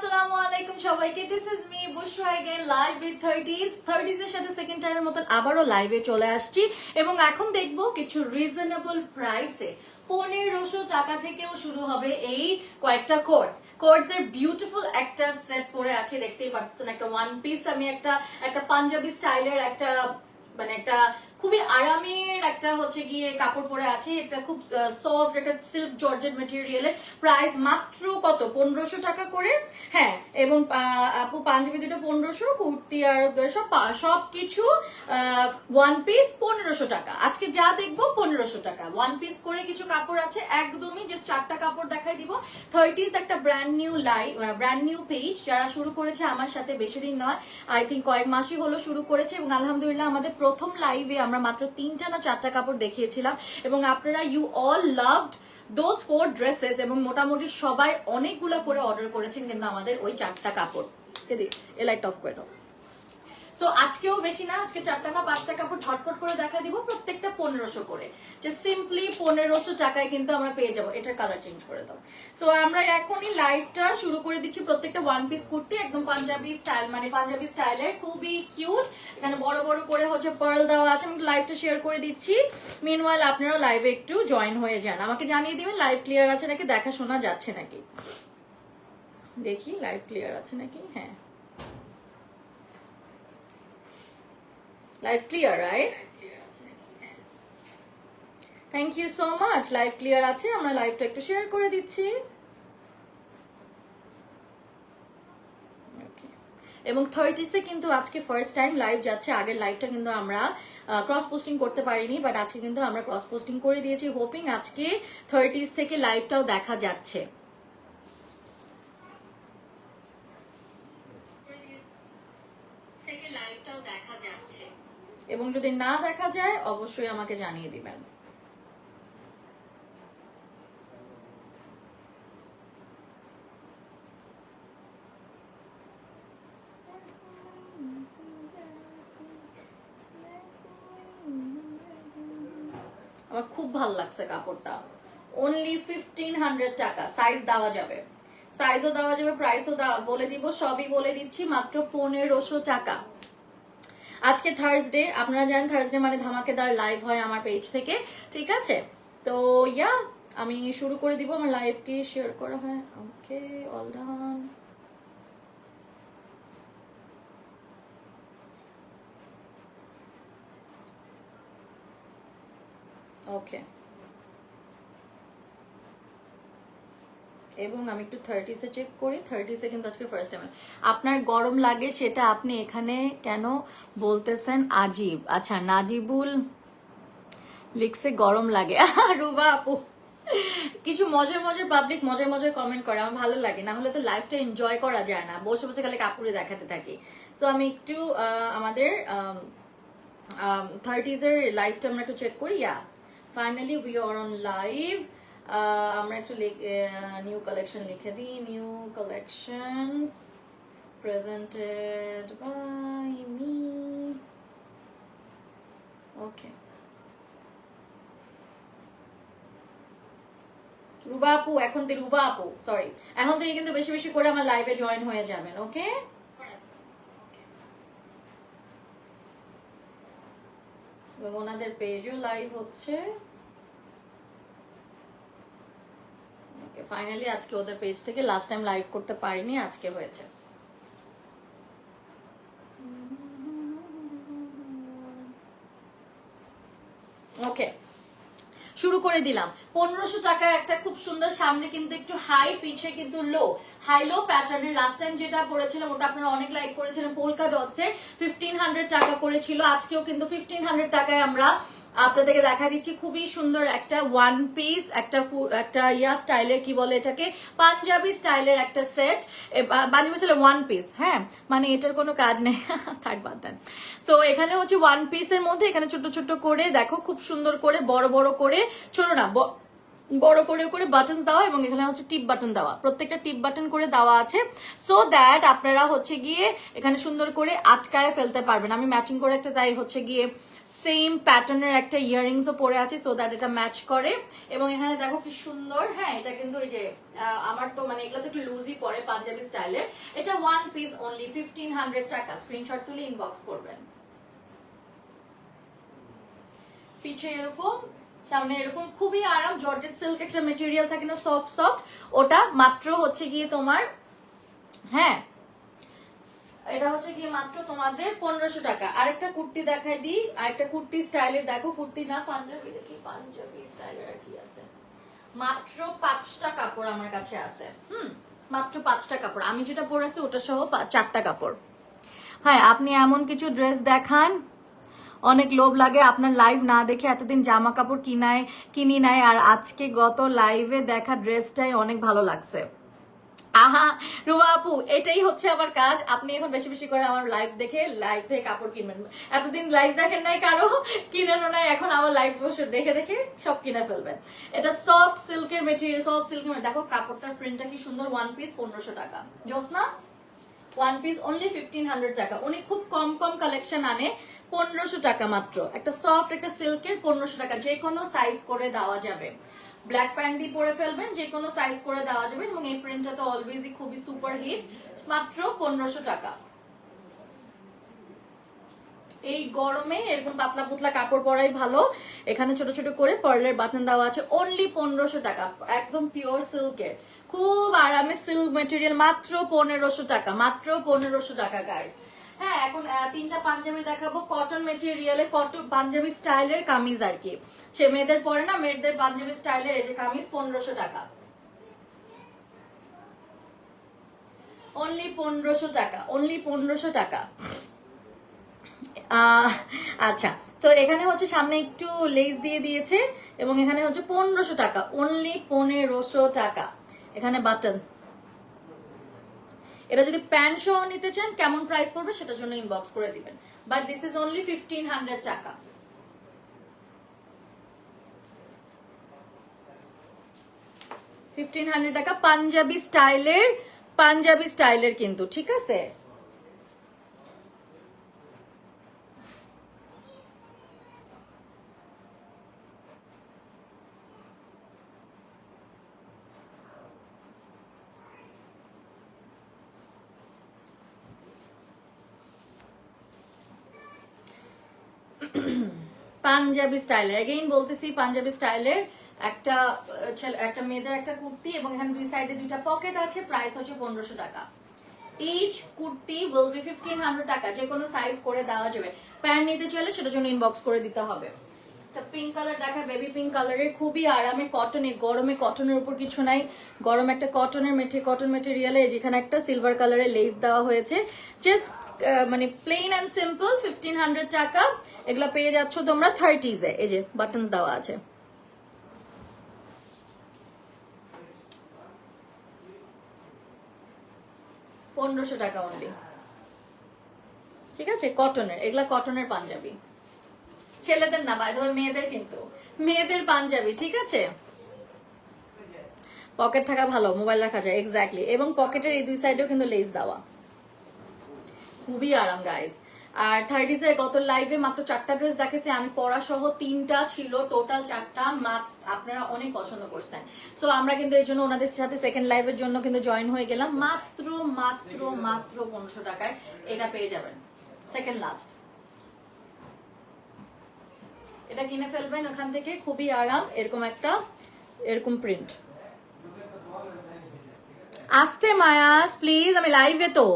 আসসালামু আলাইকুম সবাইকে। This is me Bushra again live with 30s এর সাথে সেকেন্ড টাইমের মতন আবারও লাইভে চলে আসছি এবং এখন দেখব কিছু রিজনেবল প্রাইসে 1500 টাকা থেকেও শুরু হবে এই কয়েকটা কোর্সের বিউটিফুল একটা সেট পরে আছে, দেখতেই পাচ্ছেন। একটা ওয়ান পিস, আমি একটা পাঞ্জাবি স্টাইলের একটা মানে একটা খুবই আরামের একটা হচ্ছে গিয়ে কাপড় পরে আছে। এটা খুব সফট, একটা সিল্ক জর্জেট ম্যাটেরিয়ালের। প্রাইস মাত্র কত? 1500 টাকা করে। হ্যাঁ, এবং আপু পাঞ্জাবি দুটো 1500, কুর্তি আর সব কিছু ওয়ান পিস 1500 টাকা। আজকে যা দেখবো 1500 টাকা। ওয়ান পিস করে কিছু কাপড় আছে, একদমই জাস্ট 4টা কাপড় দেখাই দিব। 30s একটা ব্র্যান্ড নিউ পেজ যারা শুরু করেছে আমার সাথে, বেশি দিন নয়, আই থিঙ্ক কয়েক মাসই হলো শুরু করেছে। এবং আলহামদুলিল্লাহ আমাদের প্রথম লাইভে আমরা মাত্র 3টা না 4টা কাপড় দেখিয়েছিলাম এবং আপনারা you all loved those 4 dresses এবং মোটামুটি সবাই অনেকগুলো করে অর্ডার করেছেন কিন্তু আমাদের ওই 4টা কাপড়। এ লাইট অফ করে দাও। সো আজকেও বেশি না, আজকে 4টা না 5টা কাপড় ঝটপট করে দেখা দিব, প্রত্যেকটা 1500 করে। যে সিম্পলি 1500 টাকায় কিন্তু আমরা পেয়ে যাবো। এটার কালার চেঞ্জ করে দাও। সো আমরা এখনই লাইভটা শুরু করে দিচ্ছি। প্রত্যেকটা ওয়ান পিস কুর্তি একদম পাঞ্জাবি স্টাইল, মানে পাঞ্জাবি স্টাইলের, খুবই কিউট। এখানে বড় বড় করে হচ্ছে পার্ল দেওয়া আছে। আমি লাইভটা শেয়ার করে দিচ্ছি। মিনওয়াইল আপনারাও লাইভে একটু জয়েন হয়ে যান, আমাকে জানিয়ে দিবেন লাইভ ক্লিয়ার আছে নাকি, দেখা শোনা যাচ্ছে নাকি। দেখি লাইভ ক্লিয়ার আছে নাকি। হ্যাঁ, live clear, right? Thank you so much. Live clear আছে, আমরা লাইভটা একটু শেয়ার করে দিচ্ছি। এবং 30s কিন্তু আজকে ফার্স্ট টাইম লাইভ যাচ্ছে। আগের লাইভটা কিন্তু আমরা ক্রস পোস্টিং করতে পারিনি, বাট আজকে কিন্তু আমরা ক্রস পোস্টিং করে দিয়েছি। হোপিং আজকে 30s থেকে লাইভটাও দেখা যাচ্ছে। এবং যদি না দেখা যায় অবশ্যই আমাকে জানিয়ে দিবেন। আমার খুব ভালো লাগছে কাপড়টা। অনলি 1500 টাকা। সাইজ দেওয়া যাবে, সাইজও দেওয়া যাবে, প্রাইসও বলে দিব, সবই বলে দিচ্ছি। মাত্র 1500 টাকা। আজকে থার্সডে, আপনারা জানেন থার্সডে মানে ধামাকেদার লাইভ হয় আমার পেজ থেকে, ঠিক আছে? তো ইয়া আমি শুরু করে দিব। আমার লাইভ কি শেয়ার করা হয়? ওকে, অল ডান। ওকে, এবং আমি একটু 30s-এ চেক করি। 30s-এ কিন্তু আজকে ফার্স্ট টাইম। আপনার গরম লাগে সেটা আপনি এখানে কেন বলতেছেন আজীব? আচ্ছা, নাজিবুল লিখছে গরম লাগে। রুবা আপু কিছু মজার পাবলিক মজার কমেন্ট করে, আমার ভালো লাগে। না হলে তো লাইফটা এনজয় করা যায় না, বসে বসে খালি কাপড়ে দেখাতে থাকি। সো আমি একটু আমাদের 30s-এর লাইভটা আমরা একটু চেক করি। Yeah, finally we are on live. আমরা একটু নিউ কালেকশন লিখে দিই। New collections presented by me. Okay, Ruba আপু সরি, এখন থেকে কিন্তু বেশি বেশি করে আমার লাইভে জয়েন হয়ে যাবেন। ওকে, এবং ওনাদের পেজও লাইভ হচ্ছে। ওকে, ফাইনালি আজকে ওদের পেজ থেকে লাস্ট টাইম লাইভ করতে পারিনি, আজকে হয়েছে। ওকে, শুরু করে দিলাম। 1500 টাকা একটা খুব সুন্দর, সামনে কিন্তু একটু হাই, পিছে কিন্তু লো, হাই লো প্যাটার্নের। লাস্ট টাইম যেটা পরেছিলাম ওটা আপনারা অনেক লাইক করেছিলেন, পোলকা ডটসের 1500 টাকা করেছিল। আজকেও কিন্তু 1500 টাকায় আমরা আপনাদেরকে দেখা দিচ্ছি। খুবই সুন্দর একটা ওয়ান পিস, একটা ইয়া স্টাইলের, কি বলে এটাকে, পাঞ্জাবি স্টাইলের একটা সেট। পাঞ্জাবি স্টাইলের ওয়ান পিস। হ্যাঁ, মানে এটার কোনো কাজ নেই, থাক বাদ দেন। সো এখানে হচ্ছে ওয়ান পিসের মধ্যে এখানে ছোট ছোট করে দেখো, খুব সুন্দর করে বড় বড় করে, ছোট না বড় করে করে বাটন দেওয়া এবং এখানে হচ্ছে টিপ বাটন দেওয়া, প্রত্যেকটা টিপ বাটন করে দেওয়া আছে, সো দ্যাট আপনারা হচ্ছে গিয়ে এখানে সুন্দর করে আটকায় ফেলতে পারবেন। আমি ম্যাচিং করে একটা তাই হচ্ছে গিয়ে সেম প্যাটার্নের একটা ইয়াররিংসও পরে আছে, সো দ্যাট এটা ম্যাচ করে। এবং এখানে দেখো কি সুন্দর, হ্যাঁ এটা কিন্তু এই যে আমার তো মানে এগুলো তো একটু লুজই পরে পাঞ্জাবি স্টাইলের। এটা ওয়ান পিস অনলি 1500 টাকা, স্ক্রিনশট তুলে ইনবক্স করবেন। পিছে এরকম, সামনে এরকম, খুবই আরাম, জর্জেট সিল্ক একটা মেটেরিয়াল থাকে না, সফট সফট, ওটা মাত্র হচ্ছে গিয়ে তোমার, হ্যাঁ এটা হচ্ছে গিয়ে মাত্র তোমাদের 1500 টাকা। আরেকটা কুর্তি দেখাই দিই, আরেকটা কুর্তি স্টাইলের, দেখো কুর্তি না পাঞ্জাবি, দেখি পাঞ্জাবি স্টাইলের আর কি আছে, মাত্র 5টা কাপড় আমার কাছে আছে। মাত্র 5টা কাপড়, আমি যেটা পরেছি ওটা সহ 4টা কাপড়। হ্যাঁ আপনি এমন কিছু ড্রেস দেখান, অনেক লোভ লাগে আপনার লাইভ না দেখে, এতদিন জামা কাপড় কিনি নাই, আর আজকে গত লাইভে দেখা ড্রেসটাই অনেক ভালো লাগছে। আহা রুমা আপু, এটাই হচ্ছে আমার কাজ, আপনি এখন বেশি বেশি করে আমার লাইভ দেখে লাইভ থেকে কাপড় কিনবেন। এতদিন লাইভ দেখেন নাই কারো, কিনেনও নাই, এখন আমার লাইভ বসে দেখে দেখে সব কিনে ফেলবেন। এটা সফট সিল্কের মেটেরিয়াল, সফট সিল্কের, দেখো কাপড়টার প্রিন্টটা কি সুন্দর, ওয়ান পিস 1500 টাকা, জোসনা ওয়ান পিস অনলি 1500 টাকা। উনি খুব কম কম কালেকশন আনে, 1500 টাকা মাত্র, একটা সফট একটা সিল্কের 1500 টাকা, যে কোনো সাইজ করে দেওয়া যাবে। ব্ল্যাক প্যান্ট দিয়ে পরে ফেলবেন, যে কোনো সাইজ করে দেওয়া যাবে, এবং এই প্রিন্টটা তো অলওয়েজই খুবই সুপার হিট, মাত্র 1500 টাকা। এই গরমে এরকম পাতলা পুতলা কাপড় পরাই ভালো। এখানে ছোট ছোট করে পার্লের বাটন দেওয়া আছে, অনলি 1500 টাকা, একদম পিওর সিল্কের, খুব আরামে সিল্ক মেটেরিয়াল, মাত্র 1500 টাকা, মাত্র 1500 টাকা গাইস। হ্যাঁ এখন 3টা পাঞ্জাবি দেখাবো, কটন মেটেরিয়ালে, কটন পাঞ্জাবি স্টাইলের কামিজ আর কি, সে মেয়েদের পরে না, মেয়েদের পাঞ্জাবি স্টাইলের এই যে কামিজ 1500 টাকা, অনলি 1500 টাকা, অনলি 1500 টাকা। আচ্ছা, তো এখানে হচ্ছে সামনে একটু লেস দিয়ে দিয়েছে, এবং এখানে হচ্ছে 1500 টাকা, অনলি 1500 টাকা। এখানে বাটন, এটা যদি প্যান্ট সহ নিতে চান কেমন প্রাইস পড়বে সেটার জন্য ইনবক্স করে দিবেন, বাট দিস ইজ অনলি 1500 টাকা। 1500 টাকা, পাঞ্জাবি স্টাইলের, পাঞ্জাবি স্টাইলের কিন্তু, ঠিক আছে। পাঞ্জাবি স্টাইলের, এগেইন বলতেছি পাঞ্জাবি স্টাইলের একটা একটা মেয়েদের একটা কুর্তি, এবং এখানে দুই সাইডে দুইটা পকেট আছে, প্রাইস হচ্ছে 1500 টাকা। ইচ কুর্তি উইল বি 1500 টাকা, যে কোনো সাইজ করে দেওয়া যাবে। প্যান্ট নিতে চাইলে সেটার জন্য ইনবক্স করে দিতে হবে। পিঙ্ক কালার দেখা, বেবি পিঙ্ক কালারের, খুবই আরামে, কটনে, গরমে কটনের উপর কিছু নাই, গরম একটা কটনের কটন মেটেরিয়ালে, যেখানে একটা সিলভার কালারের লেস দেওয়া হয়েছে, জাস্ট মানে প্লেন অ্যান্ড সিম্পল, 1500 টাকা। এগুলা পেয়ে যাচ্ছ তোমরা 30s-এ, এই যে বাটন দেওয়া আছে, পনেরোশো টাকা অনলি, ঠিক আছে। কটনের, এগুলা কটনের পাঞ্জাবি, ছেলেদের না ভাই, তবে মেয়েদের, কিন্তু মেয়েদের পাঞ্জাবি, ঠিক আছে। পকেট থাকা ভালো, মোবাইল রাখা যায়, এক্স্যাক্টলি, এবং পকেটের এই দুই সাইডেও কিন্তু লেস দেওয়া, খুবই আরাম গাইস। আর 30s এর গত লাইভে মাত্র 4টা ড্রেস দেখেছি আমি, পরা সহ 3টা ছিল, টোটাল 4টা, আপনারা অনেক পছন্দ করছেন, সো আমরা কিন্তু এই জন্য ওনাদের সাথে সেকেন্ড লাইভের জন্য কিন্তু জয়েন হয়ে গেলাম। মাত্র মাত্র মাত্র 1500 টাকায় এটা পেয়ে যাবেন, সেকেন্ড লাস্ট। এটা কিনে ফেলবেন ওখান থেকে, খুবই আরাম, এরকম একটা, এরকম প্রিন্ট। আসতে মায়াস প্লিজ, আমি লাইভে তো।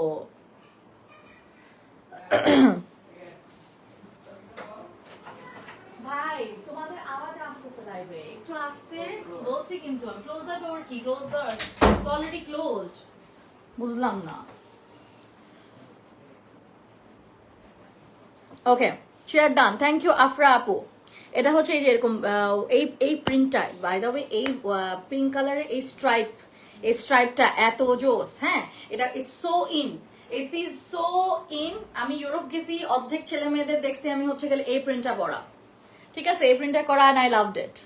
ভাই তোমাদের আওয়াজ আসতেছে লাইভে, একটু আসতে বলছি কিন্তু। ক্লোজ দ্য ডোর, কি close the, it's already closed, বুঝলাম না। Okay, share done, thank you Afra আপু। এটা হচ্ছে এই যে এরকম, এই প্রিন্টটা, বাই দ্য ওয়ে, এই পিঙ্ক কালারের এই স্ট্রাইপটা এত জোস, হ্যাঁ এটা it's so in, it is so in. আমি ইউরোপ গেছি, অর্ধেক ছেলে মেয়েদের দেখছি আমি হচ্ছে গেলে এই প্রিন্টটা পরা, ঠিক আছে, এই প্রিন্টটা করা, and I loved it.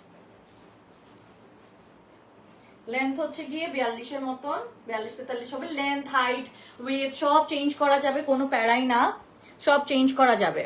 Length হচ্ছে গিয়ে 42-এর মতন, 42-43 হবে। লেন্থ, হাইট, উইথ সব চেঞ্জ করা যাবে, কোনো প্যারাই না, সব চেঞ্জ করা যাবে।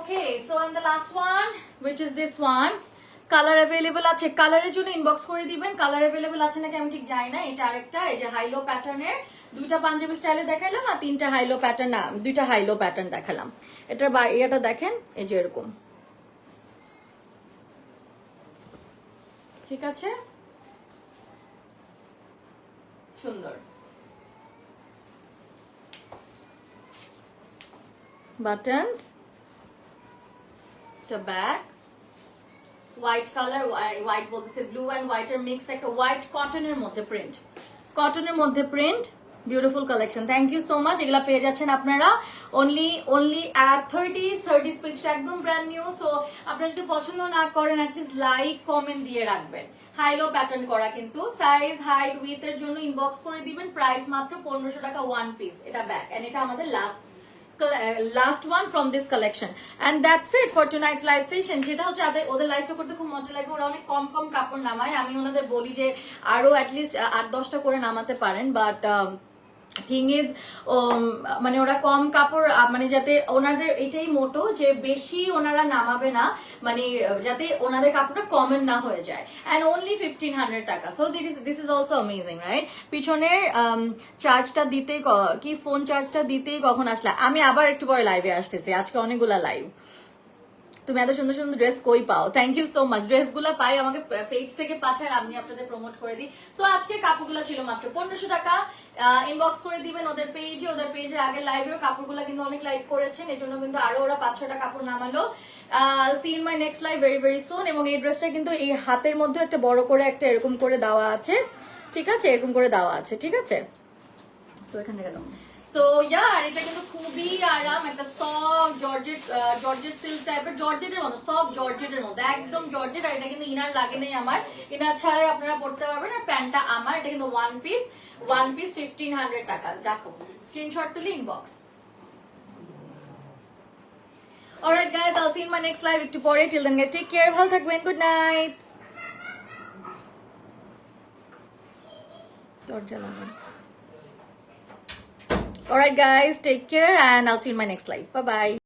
Okay, so and the last one, which is this one. Colour available আছে, কালারের জন্য ইনবক্স করে দিবেন। কালার অ্যাভেলেবল আছে নাকি আমি ঠিক জানি না। এটা আরেকটা, এই যে হাইলো প্যাটার্নের দুইটা পাঞ্জাবি স্টাইলে দেখাইলাম, আর তিনটা হাইলো প্যাটার্ন, না দুইটা হাইলো প্যাটার্ন দেখালাম। এটার এটা দেখেন, এই যে এরকম, ঠিক আছে, সুন্দর বাটনস, এটা ব্যাক, হোয়াইট কালার, হোয়াইট বলতেছে ব্লু অ্যান্ড হোয়াইটের মিক্সড একটা হোয়াইট কটনের মধ্যে প্রিন্ট, কটনের মধ্যে print, beautiful collection. Thank you so much. এগুলা পেয়ে যাচ্ছেন আপনারা অনলি অ্যাট 30s পেজটা একদম ব্র্যান্ড নিউ। সো আপনারা যদি পছন্দ না করেন অ্যাটলিস্ট লাইক কমেন্ট দিয়ে রাখবেন। হাইলো প্যাটার্ন করা কিন্তু, সাইজ হাইট উইথ এর জন্য ইনবক্স করে দিবেন। প্রাইস মাত্র 1500 টাকা ওয়ান পিস। এটা ব্যাক এন্ড এটা আমাদের last one from this collection, and that's it for tonight's live session. যেটা হচ্ছে ওদের লাইভটা করতে খুব মজা লাগে, ওরা অনেক কম কম কাপড় নামায়। আমি ওনাদের বলি যে আরো অ্যাটলিস্ট 8-10টা করে নামাতে পারেন, বাট থিং ইজ মানে ওরা কম কাপড়, মানে যাতে ওনাদের এটাই মোটো যে বেশি ওনারা নামাবে না, মানে যাতে ওনাদের কাপড়টা কমন না হয়ে যায়। অ্যান্ড অনলি 1500 টাকা। So this is also amazing, right? পিছনের চার্জটা দিতে, কি ফোন চার্জটা দিতেই কখন আসলা? আমি আবার একটু পরে লাইভে আসতেছি, আজকে অনেকগুলা লাইভ। তুমি এত সুন্দর সুন্দর ড্রেস কই পাও? Thank you so much. ড্রেসগুলো পাই, আমাকে পেজ থেকে পাঠান, আমি আপনাদের প্রমোট করে দিই। সো আজকে কাপড়গুলো ছিল মাত্র 1500 টাকা। ইনবক্স করে দিবেন ওদের পেজে, ওদের পেজের আগের লাইভেও কাপড়গুলো কিন্তু অনেক লাইভ করেছেন, এই জন্য কিন্তু আরো ওরা 5-6টা কাপড় নামালো। See in my next live very very soon. এবং এই ড্রেসটা কিন্তু এই হাতের মধ্যে একটা বড় করে একটা এরকম করে দেওয়া আছে, ঠিক আছে, এরকম করে দেওয়া আছে, ঠিক আছে। সো এখান থেকে দাও। সো ইয়া, এটা কিন্তু খুবই আরাম, একটা সফট জর্জেট সিল্ক টাইপের, জর্জেটের মতো, সফট জর্জেটের মতো, একদম জর্জেট। আর এটা কিন্তু ইনার লাগে নেই আমার, ইনার ছাড়াই আপনারা পড়তে পারবেন। আর প্যান্টটা আমার, এটা কিন্তু ওয়ান পিস 1500 টাকা। দেখো স্ক্রিনশট তুলে inbox. Alright guys, I'll see in my next live একটু পরে। Till then guys, take care, ভালো থাকবেন, গুড নাইট। দরজা লাগান। Alright guys, take care and I'll see you in my next live. Bye bye.